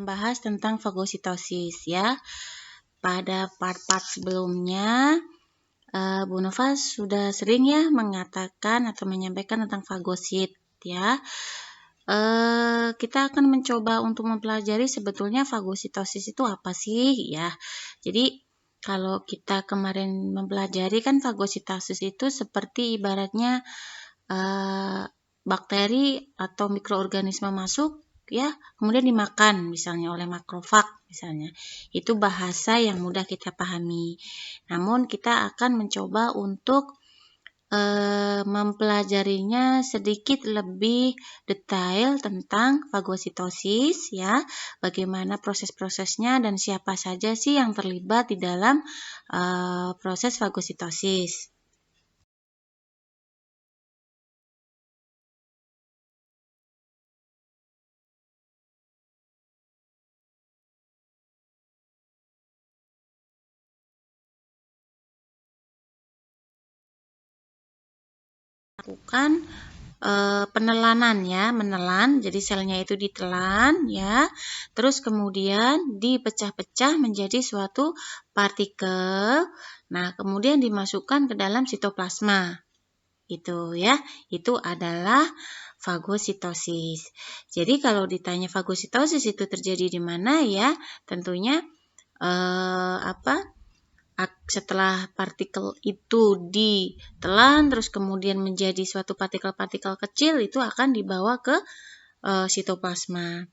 membahas tentang fagositosis ya. Pada part-part sebelumnya, Bu Nova sudah sering ya mengatakan atau menyampaikan tentang fagosit ya. Kita akan mencoba untuk mempelajari sebetulnya fagositosis itu apa sih ya. Jadi kalau kita kemarin mempelajari kan fagositosis itu seperti ibaratnya bakteri atau mikroorganisme masuk ya, kemudian dimakan misalnya oleh makrofag misalnya. Itu bahasa yang mudah kita pahami. Namun kita akan mencoba untuk mempelajarinya sedikit lebih detail tentang fagositosis ya, bagaimana proses-prosesnya dan siapa saja sih yang terlibat di dalam proses fagositosis. Lakukan penelanan ya, menelan, jadi selnya itu ditelan ya, terus kemudian dipecah-pecah menjadi suatu partikel, nah kemudian dimasukkan ke dalam sitoplasma, gitu ya, itu adalah fagositosis. Jadi kalau ditanya fagositosis itu terjadi di mana ya, tentunya setelah partikel itu ditelan terus kemudian menjadi suatu partikel-partikel kecil, itu akan dibawa ke sitoplasma.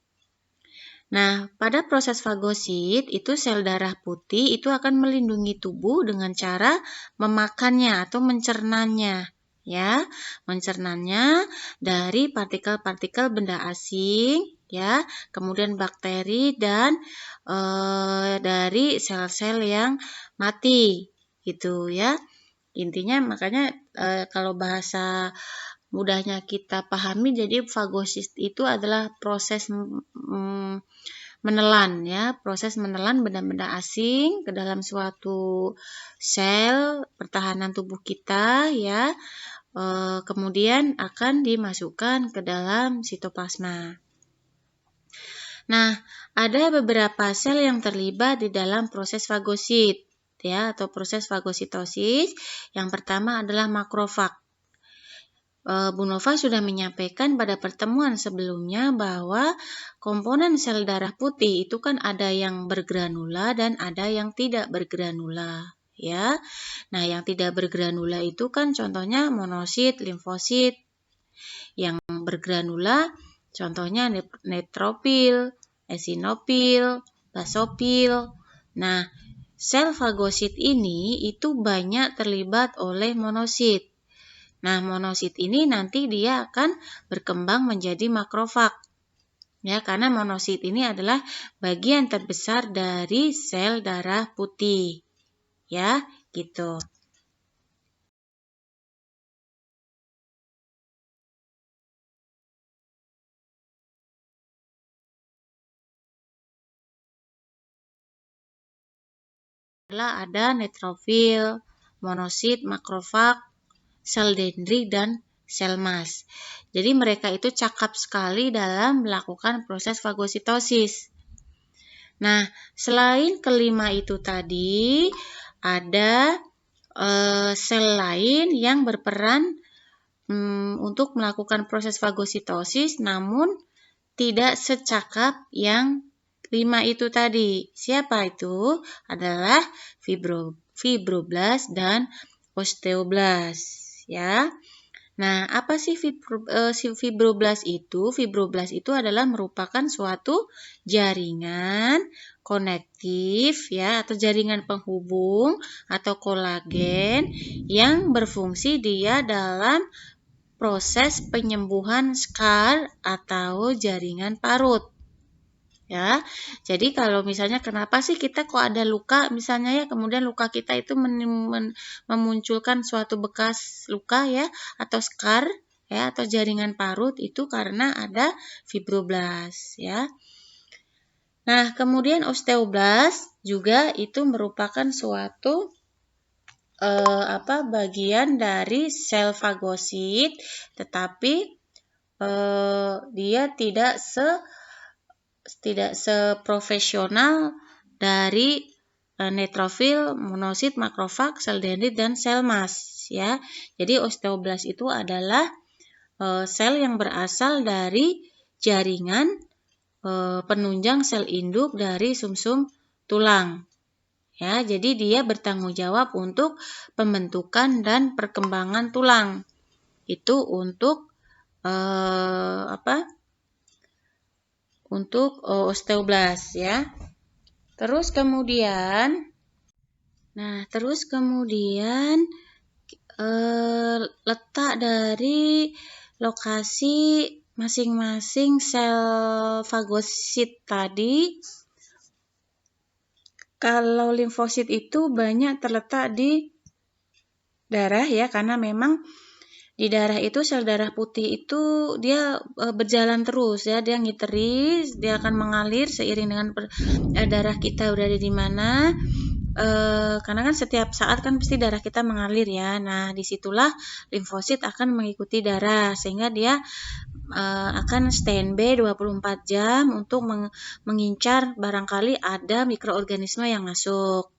Nah, pada proses fagosit itu sel darah putih itu akan melindungi tubuh dengan cara memakannya atau mencernanya ya, mencernanya dari partikel-partikel benda asing ya, kemudian bakteri dan dari sel-sel yang mati gitu ya. Intinya makanya kalau bahasa mudahnya kita pahami, jadi fagosit itu adalah proses menelan ya, proses menelan benda-benda asing ke dalam suatu sel pertahanan tubuh kita ya, kemudian akan dimasukkan ke dalam sitoplasma. Nah, ada beberapa sel yang terlibat di dalam proses fagosit ya, atau proses fagositosis. Yang pertama adalah makrofag. Bu Nova sudah menyampaikan pada pertemuan sebelumnya bahwa komponen sel darah putih itu kan ada yang bergranula dan ada yang tidak bergranula ya. Nah, yang tidak bergranula itu kan contohnya monosit, limfosit. Yang bergranula contohnya neutrofil, eosinofil, basofil. Nah, sel fagosit ini itu banyak terlibat oleh monosit. Nah, monosit ini nanti dia akan berkembang menjadi makrofag. Ya, karena monosit ini adalah bagian terbesar dari sel darah putih. Ya, gitu. Ada neutrofil, monosit, makrofag, sel dendrit, dan sel mast. Jadi mereka itu cakap sekali dalam melakukan proses fagositosis. Nah, selain kelima itu tadi, ada sel lain yang berperan untuk melakukan proses fagositosis, namun tidak secakap yang 5 itu tadi. Siapa itu? Adalah fibroblast dan osteoblast ya. Nah, apa sih fibroblast itu? Fibroblast itu adalah merupakan suatu jaringan konektif ya, atau jaringan penghubung atau kolagen yang berfungsi dia dalam proses penyembuhan skar atau jaringan parut. Ya, jadi kalau misalnya kenapa sih kita kok ada luka misalnya ya, kemudian luka kita itu memunculkan suatu bekas luka ya, atau skar ya, atau jaringan parut, itu karena ada fibroblast ya. Nah, kemudian osteoblast juga itu merupakan suatu bagian dari sel fagosit, tetapi dia tidak seprofesional dari neutrofil, monosit, makrofag, sel dendrit, dan sel mas, ya. Jadi osteoblast itu adalah sel yang berasal dari jaringan penunjang sel induk dari sumsum tulang. Ya, jadi dia bertanggung jawab untuk pembentukan dan perkembangan tulang. Itu untuk untuk osteoblast, ya. Terus kemudian letak dari lokasi masing-masing sel fagosit tadi. Kalau limfosit itu banyak terletak di darah, ya, karena memang di darah itu sel darah putih itu dia berjalan terus, ya, dia ngiteri, dia akan mengalir seiring dengan darah kita berada di mana. Karena kan setiap saat kan pasti darah kita mengalir, ya. Nah, disitulah limfosit akan mengikuti darah sehingga dia akan standby 24 jam untuk mengincar barangkali ada mikroorganisme yang masuk.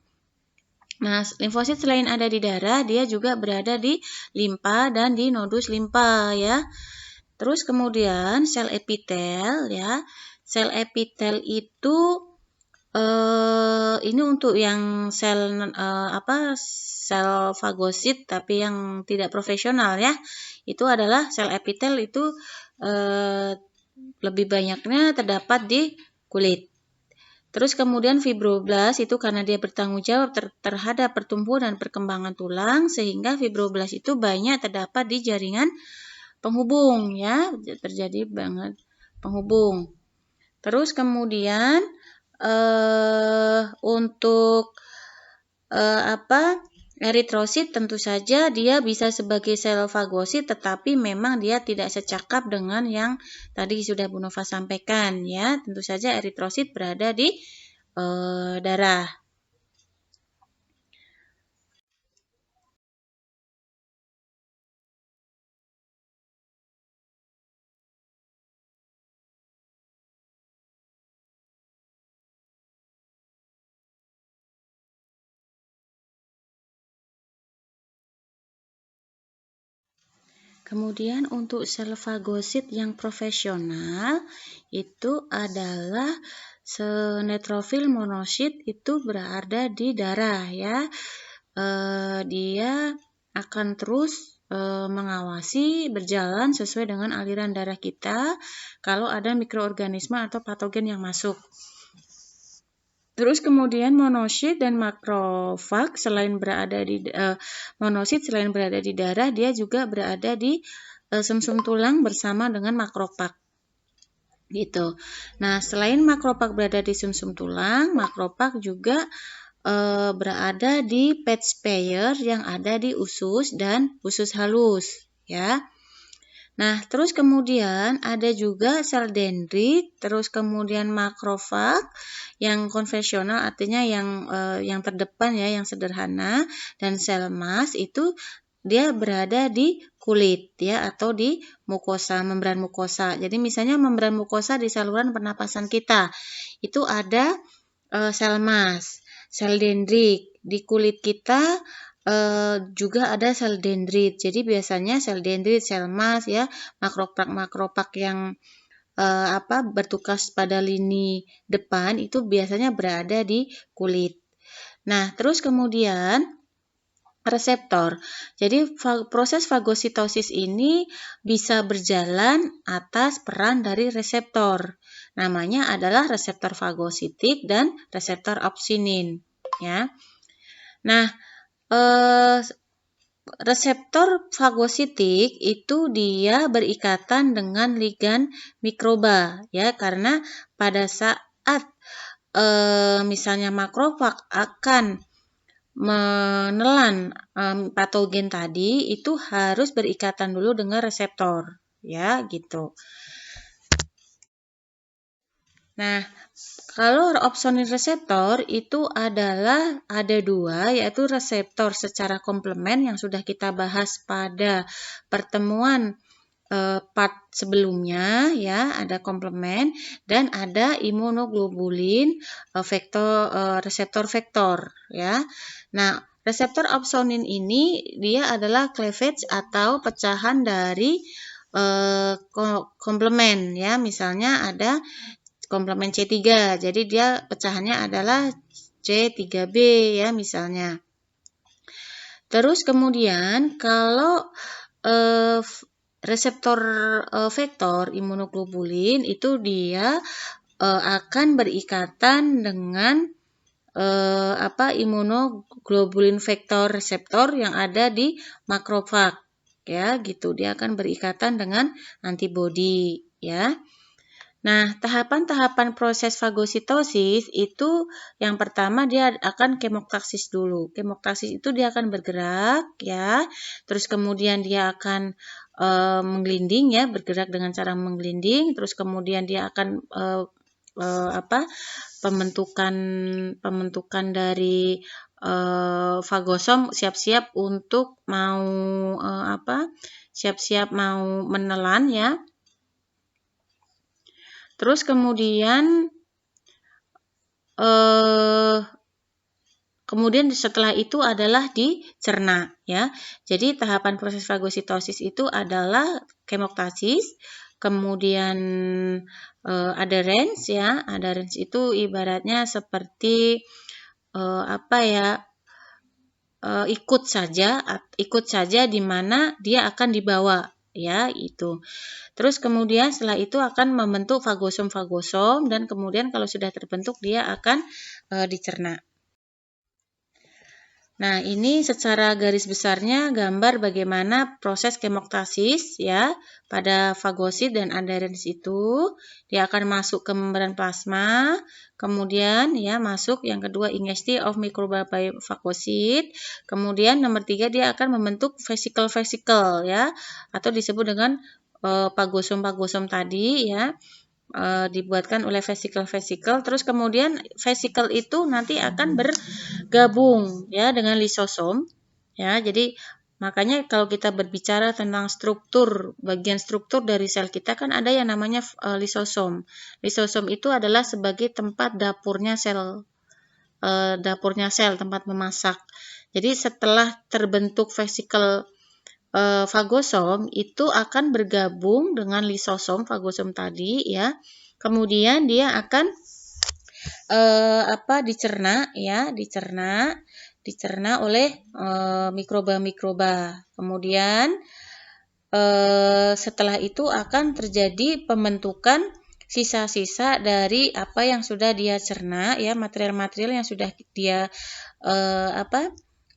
Nah, limfosit selain ada di darah, dia juga berada di limpa dan di nodus limpa, ya. Terus kemudian sel epitel, ya. Sel epitel itu ini untuk yang sel fagosit tapi yang tidak profesional, ya. Itu adalah sel epitel itu lebih banyaknya terdapat di kulit. Terus kemudian fibroblast itu karena dia bertanggung jawab terhadap pertumbuhan dan perkembangan tulang, sehingga fibroblast itu banyak terdapat di jaringan penghubung, ya, terjadi banget penghubung. Terus kemudian untuk eritrosit tentu saja dia bisa sebagai sel fagosit, tetapi memang dia tidak secakap dengan yang tadi sudah Bu Nova sampaikan, ya. Tentu saja eritrosit berada di darah. Kemudian untuk sel fagosit yang profesional itu adalah neutrofil monosit, itu berada di darah, ya. Dia akan terus mengawasi berjalan sesuai dengan aliran darah kita kalau ada mikroorganisme atau patogen yang masuk. Terus kemudian monosit dan makrofag selain berada di monosit selain berada di darah, dia juga berada di sumsum tulang bersama dengan makrofag. Gitu. Nah, selain makrofag berada di sumsum tulang, makrofag juga berada di patch pair yang ada di usus dan usus halus, ya. Nah, terus kemudian ada juga sel dendrit, terus kemudian makrofag yang konvensional, artinya yang terdepan, ya, yang sederhana, dan sel mas itu dia berada di kulit, ya, atau di mukosa, membran mukosa. Jadi misalnya membran mukosa di saluran pernapasan kita itu ada sel mas, sel dendrit. Di kulit kita juga ada sel dendrit. Jadi biasanya sel dendrit, sel mas, ya, makrofag yang bertugas pada lini depan itu biasanya berada di kulit. Nah, terus kemudian reseptor. Jadi proses fagositosis ini bisa berjalan atas peran dari reseptor. Namanya adalah reseptor fagositik dan reseptor opsinin, ya. Nah, reseptor fagositik itu dia berikatan dengan ligan mikroba, ya, karena pada saat misalnya makrofag akan menelan patogen tadi, itu harus berikatan dulu dengan reseptor, ya, gitu. Nah, kalau opsonin reseptor itu adalah ada dua, yaitu reseptor secara komplement yang sudah kita bahas pada pertemuan part sebelumnya ya, ada komplement dan ada imunoglobulin reseptor vektor ya. Nah, reseptor opsonin ini dia adalah cleavage atau pecahan dari komplement ya. Misalnya ada komplement C3. Jadi dia pecahannya adalah C3b ya misalnya. Terus kemudian kalau reseptor vektor imunoglobulin itu dia akan berikatan dengan imunoglobulin vektor reseptor yang ada di makrofag ya gitu. Dia akan berikatan dengan antibodi ya. Nah, tahapan-tahapan proses fagositosis itu yang pertama dia akan kemoktaksis dulu. Kemoktaksis itu dia akan bergerak ya. Terus kemudian dia akan menggelinding ya, bergerak dengan cara menggelinding. Terus kemudian dia akan pembentukan dari fagosom siap-siap untuk siap-siap mau menelan ya. Terus kemudian setelah itu adalah dicerna ya. Jadi tahapan proses fagositosis itu adalah kemoktasis, kemudian adherens ya. Adherens itu ibaratnya seperti ikut saja di mana dia akan dibawa ya itu. Terus kemudian setelah itu akan membentuk fagosom dan kemudian kalau sudah terbentuk dia akan dicerna. Nah, ini secara garis besarnya gambar bagaimana proses kemoktasis ya pada fagosit dan adherens itu. Dia akan masuk ke membran plasma, kemudian ya masuk yang kedua ingestion of microbial by fagosit. Kemudian nomor 3 dia akan membentuk vesicle ya atau disebut dengan fagosom tadi ya. Dibuatkan oleh vesicle. Terus kemudian vesicle itu nanti akan bergabung ya dengan lisosom ya. Jadi makanya kalau kita berbicara tentang bagian struktur dari sel kita kan ada yang namanya lisosom. Lisosom itu adalah sebagai tempat dapurnya sel, tempat memasak. Jadi setelah terbentuk vesicle fagosom itu akan bergabung dengan lisosom fagosom tadi ya. Kemudian dia akan dicerna oleh mikroba. Kemudian setelah itu akan terjadi pembentukan sisa-sisa dari apa yang sudah dia cerna ya, material-material yang sudah dia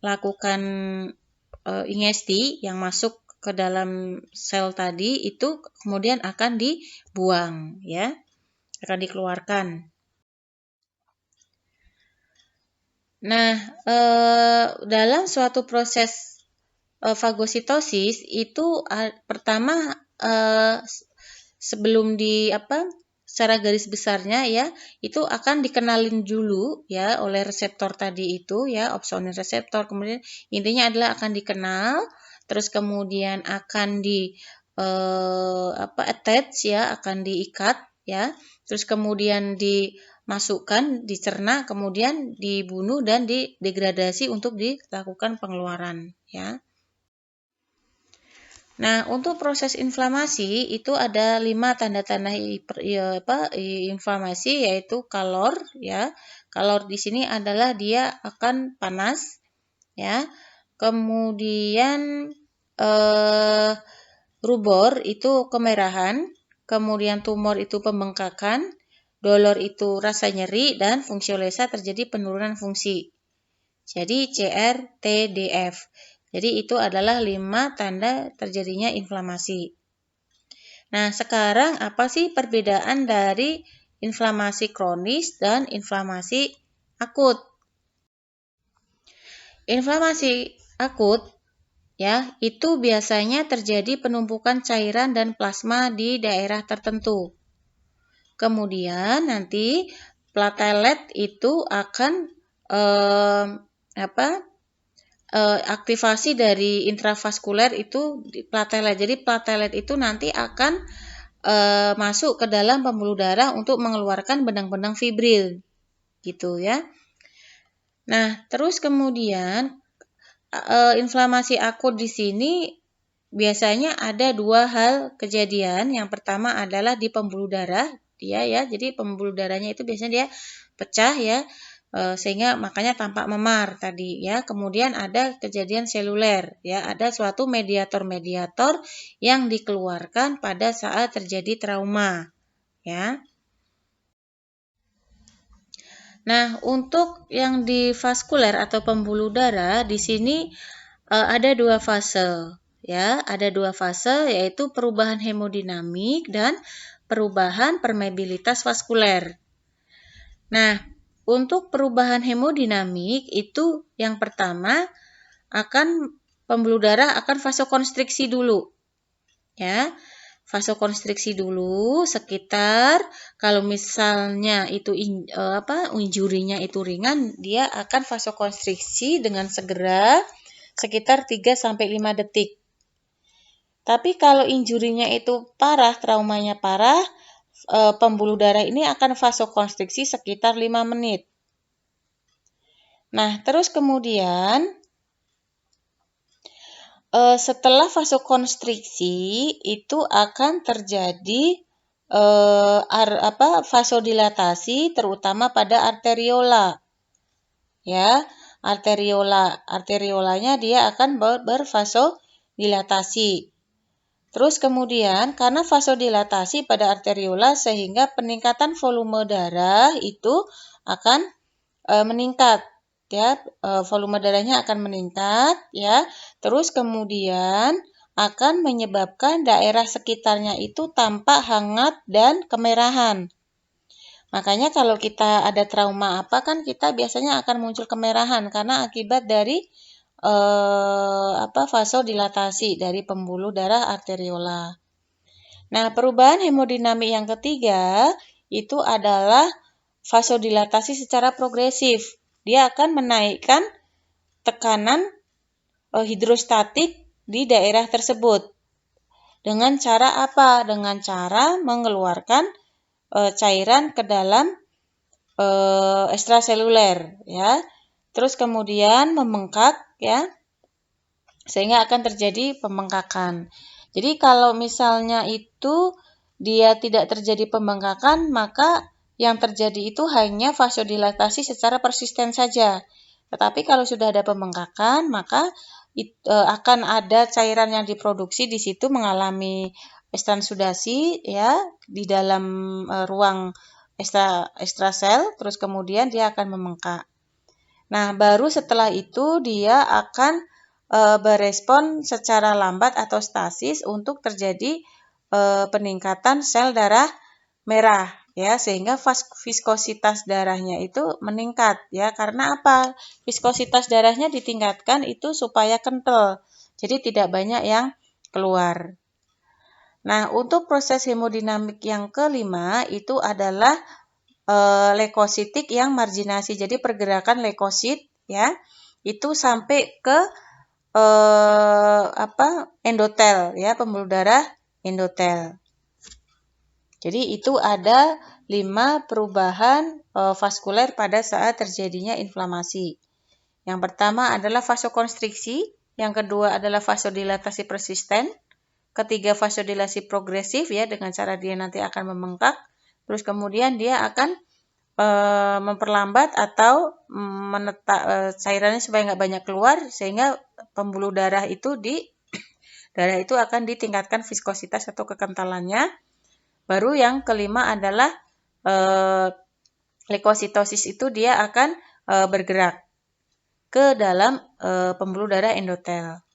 lakukan ingesti yang masuk ke dalam sel tadi itu kemudian akan dibuang ya, akan dikeluarkan. Nah, dalam suatu proses fagositosis itu pertama sebelum secara garis besarnya ya itu akan dikenalin dulu ya oleh reseptor tadi itu ya, opsonin reseptor. Kemudian intinya adalah akan dikenal, terus kemudian akan attach ya, akan diikat ya, terus kemudian dimasukkan, dicerna, kemudian dibunuh dan didegradasi untuk dilakukan pengeluaran ya. Nah, untuk proses inflamasi itu ada 5 tanda-tanda inflamasi yaitu kalor ya. Kalor di sini adalah dia akan panas ya. Kemudian rubor itu kemerahan, kemudian tumor itu pembengkakan, dolor itu rasa nyeri dan fungsiolesa terjadi penurunan fungsi. Jadi CRTDF. Jadi itu adalah 5 tanda terjadinya inflamasi. Nah, sekarang apa sih perbedaan dari inflamasi kronis dan inflamasi akut? Inflamasi akut ya, itu biasanya terjadi penumpukan cairan dan plasma di daerah tertentu. Kemudian nanti platelet itu akan aktivasi dari intravaskuler itu platelet. Jadi platelet itu nanti akan masuk ke dalam pembuluh darah untuk mengeluarkan benang-benang fibril, gitu ya. Nah, terus kemudian inflamasi akut di sini biasanya ada dua hal kejadian. Yang pertama adalah di pembuluh darah, dia ya. Jadi pembuluh darahnya itu biasanya dia pecah ya, sehingga makanya tampak memar tadi ya. Kemudian ada kejadian seluler ya, ada suatu mediator-mediator yang dikeluarkan pada saat terjadi trauma ya. Nah, untuk yang di vaskuler atau pembuluh darah di sini ada dua fase ya, ada dua fase yaitu perubahan hemodinamik dan perubahan permeabilitas vaskuler. Nah, untuk perubahan hemodinamik itu yang pertama pembuluh darah akan vasokonstriksi dulu. Ya. Vasokonstriksi dulu sekitar kalau misalnya itu injurinya itu ringan, dia akan vasokonstriksi dengan segera sekitar 3-5 detik. Tapi kalau injurinya itu parah, traumanya parah, pembuluh darah ini akan vasokonstriksi sekitar 5 menit. Nah, terus kemudian setelah vasokonstriksi itu akan terjadi vasodilatasi terutama pada arteriola. Ya, arteriolanya dia akan bervasodilatasi. Terus kemudian karena vasodilatasi pada arteriola sehingga peningkatan volume darah itu akan meningkat. Ya, volume darahnya akan meningkat ya. Terus kemudian akan menyebabkan daerah sekitarnya itu tampak hangat dan kemerahan. Makanya kalau kita ada trauma apa kan kita biasanya akan muncul kemerahan karena akibat dari vasodilatasi dari pembuluh darah arteriola. Nah, perubahan hemodinamik yang ketiga itu adalah vasodilatasi secara progresif. Dia akan menaikkan tekanan hidrostatik di daerah tersebut. Dengan cara apa? Dengan cara mengeluarkan cairan ke dalam ekstraseluler ya. Terus kemudian membengkak ya. Sehingga akan terjadi pembengkakan. Jadi kalau misalnya itu dia tidak terjadi pembengkakan, maka yang terjadi itu hanya vasodilatasi secara persisten saja. Tetapi kalau sudah ada pembengkakan, maka akan ada cairan yang diproduksi di situ mengalami ekstransudasi ya di dalam ruang ekstrasel, terus kemudian dia akan membengkak. Nah, baru setelah itu dia akan berespon secara lambat atau stasis untuk terjadi peningkatan sel darah merah ya sehingga viskositas darahnya itu meningkat ya karena apa? Viskositas darahnya ditingkatkan itu supaya kental. Jadi tidak banyak yang keluar. Nah, untuk proses hemodinamik yang kelima itu adalah leukositik yang marginasi. Jadi pergerakan leukosit ya itu sampai ke endotel ya, pembuluh darah endotel. Jadi itu ada 5 perubahan vaskuler pada saat terjadinya inflamasi. Yang pertama adalah vasokonstriksi, yang kedua adalah vasodilatasi persisten, ketiga vasodilatasi progresif ya dengan cara dia nanti akan membengkak, terus kemudian dia akan memperlambat atau cairannya supaya nggak banyak keluar sehingga pembuluh darah itu akan ditingkatkan viskositas atau kekentalannya. Baru yang kelima adalah leukositosis itu dia akan bergerak ke dalam pembuluh darah endotel.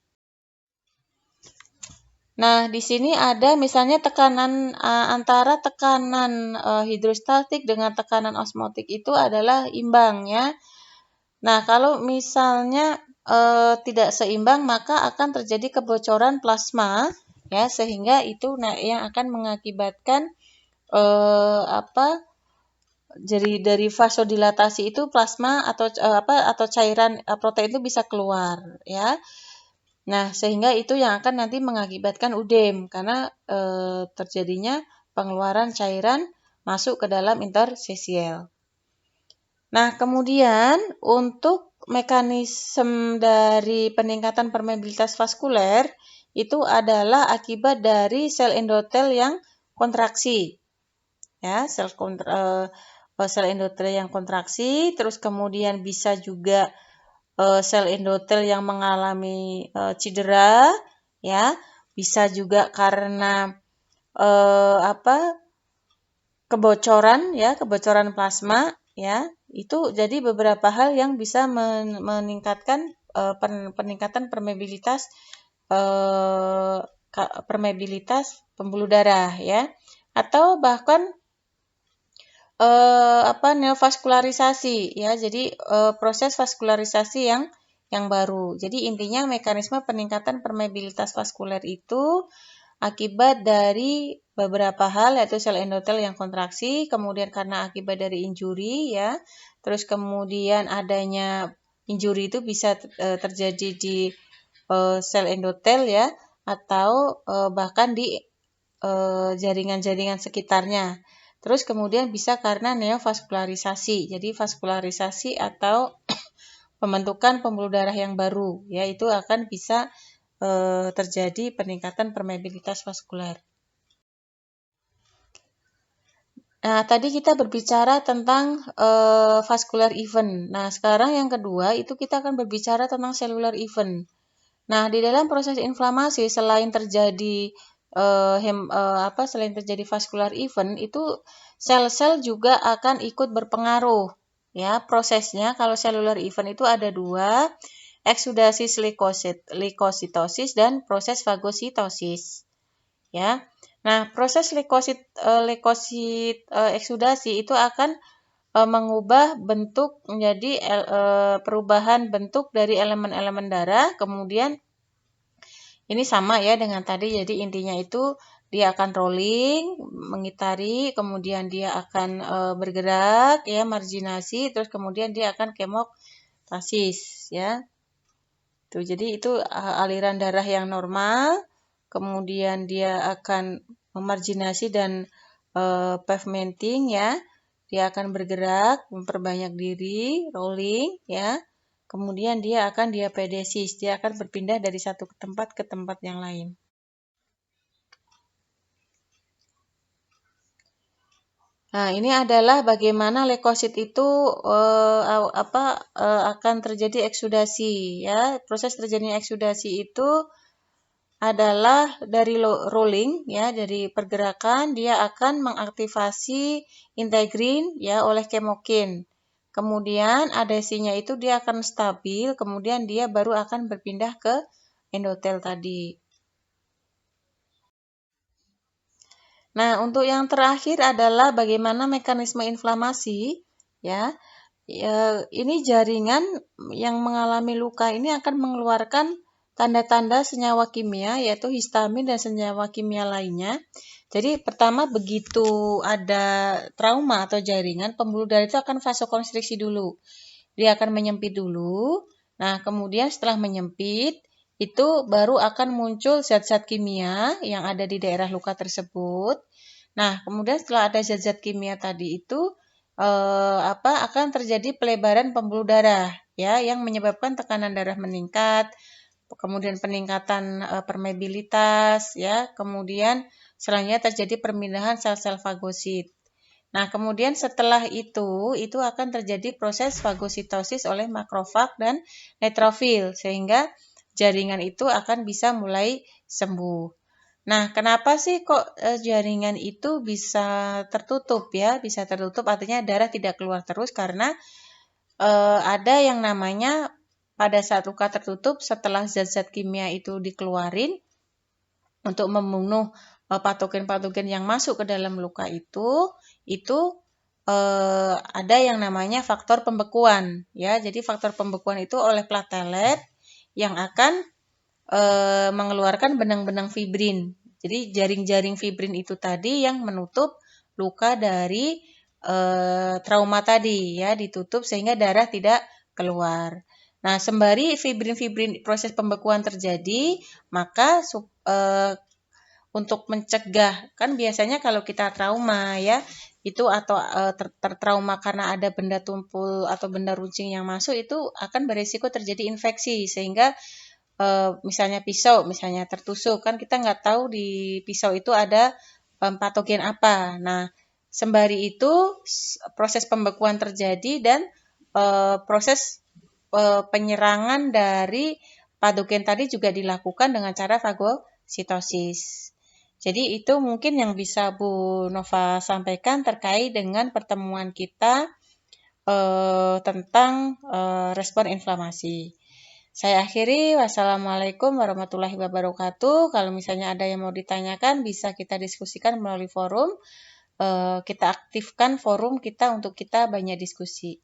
Nah, di sini ada misalnya tekanan antara tekanan hidrostatik dengan tekanan osmotik itu adalah imbang ya. Nah, kalau misalnya tidak seimbang maka akan terjadi kebocoran plasma ya sehingga itu yang akan mengakibatkan jadi dari vasodilatasi itu plasma atau cairan protein itu bisa keluar ya. Nah, sehingga itu yang akan nanti mengakibatkan udem karena terjadinya pengeluaran cairan masuk ke dalam interstisial. Nah, kemudian untuk mekanisme dari peningkatan permeabilitas vaskuler itu adalah akibat dari sel endotel yang kontraksi. Ya, sel endotel yang kontraksi, terus kemudian bisa juga sel endotel yang mengalami cedera, ya, bisa juga karena kebocoran plasma, ya. Itu jadi beberapa hal yang bisa meningkatkan peningkatan permeabilitas pembuluh darah, ya. Atau bahkan neovaskularisasi, ya. Jadi proses vaskularisasi yang baru. Jadi intinya mekanisme peningkatan permeabilitas vaskuler itu akibat dari beberapa hal, yaitu sel endotel yang kontraksi, kemudian karena akibat dari injuri, ya. Terus kemudian adanya injuri itu bisa terjadi di sel endotel, ya, atau bahkan di jaringan-jaringan sekitarnya. Terus kemudian bisa karena neovaskularisasi. Jadi vaskularisasi atau pembentukan pembuluh darah yang baru, ya, itu akan bisa terjadi peningkatan permeabilitas vaskuler. Nah, tadi kita berbicara tentang vascular event. Nah, sekarang yang kedua itu kita akan berbicara tentang cellular event. Nah, di dalam proses inflamasi selain terjadi vascular event itu sel-sel juga akan ikut berpengaruh. Ya, prosesnya kalau cellular event itu ada dua, eksudasis leukositosis dan proses fagositosis. Ya. Nah, proses leukosit eksudasi itu akan mengubah bentuk menjadi perubahan bentuk dari elemen-elemen darah. Kemudian ini sama ya dengan tadi, jadi intinya itu dia akan rolling, mengitari, kemudian dia akan bergerak, ya, marginasi, terus kemudian dia akan kemotasis, ya. Tuh, jadi itu aliran darah yang normal, kemudian dia akan memarginasi dan pavementing, ya. Dia akan bergerak, memperbanyak diri, rolling, ya. Kemudian dia akan diapedesis, dia akan berpindah dari satu tempat ke tempat yang lain. Nah, ini adalah bagaimana leukosit itu akan terjadi eksudasi, ya. Proses terjadinya eksudasi itu adalah dari rolling, ya, dari pergerakan dia akan mengaktifasi integrin, ya, oleh kemokin. Kemudian adesinya itu dia akan stabil, kemudian dia baru akan berpindah ke endotel tadi. Nah, untuk yang terakhir adalah bagaimana mekanisme inflamasi, ya. Ini jaringan yang mengalami luka ini akan mengeluarkan tanda-tanda senyawa kimia, yaitu histamin dan senyawa kimia lainnya. Jadi pertama begitu ada trauma atau jaringan, pembuluh darah itu akan vasokonstriksi dulu. Dia akan menyempit dulu. Nah, kemudian setelah menyempit, itu baru akan muncul zat-zat kimia yang ada di daerah luka tersebut. Nah, kemudian setelah ada zat-zat kimia tadi itu akan terjadi pelebaran pembuluh darah, ya, yang menyebabkan tekanan darah meningkat, kemudian peningkatan permeabilitas, ya, kemudian selanjutnya terjadi permindahan sel-sel fagosit. Nah, kemudian setelah itu akan terjadi proses fagositosis oleh makrofag dan neutrofil, sehingga jaringan itu akan bisa mulai sembuh. Nah, kenapa sih kok jaringan itu bisa tertutup, ya? Bisa tertutup artinya darah tidak keluar terus karena ada yang namanya pada saat luka tertutup setelah zat-zat kimia itu dikeluarin untuk membunuh patogen-patogen yang masuk ke dalam luka itu ada yang namanya faktor pembekuan, ya. Jadi faktor pembekuan itu oleh platelet yang akan mengeluarkan benang-benang fibrin. Jadi jaring-jaring fibrin itu tadi yang menutup luka dari trauma tadi ya, ditutup sehingga darah tidak keluar. Nah, sembari fibrin-fibrin proses pembekuan terjadi, maka untuk mencegah, kan biasanya kalau kita trauma ya, itu atau tertrauma karena ada benda tumpul atau benda runcing yang masuk, itu akan beresiko terjadi infeksi, sehingga misalnya pisau misalnya tertusuk, kan kita nggak tahu di pisau itu ada patogen apa. Nah, sembari itu proses pembekuan terjadi dan proses penyerangan dari patogen tadi juga dilakukan dengan cara fagositosis. Jadi itu mungkin yang bisa Bu Nova sampaikan terkait dengan pertemuan kita tentang respon inflamasi. Saya akhiri, wassalamualaikum warahmatullahi wabarakatuh. Kalau misalnya ada yang mau ditanyakan, bisa kita diskusikan melalui forum. Kita aktifkan forum kita untuk kita banyak diskusi.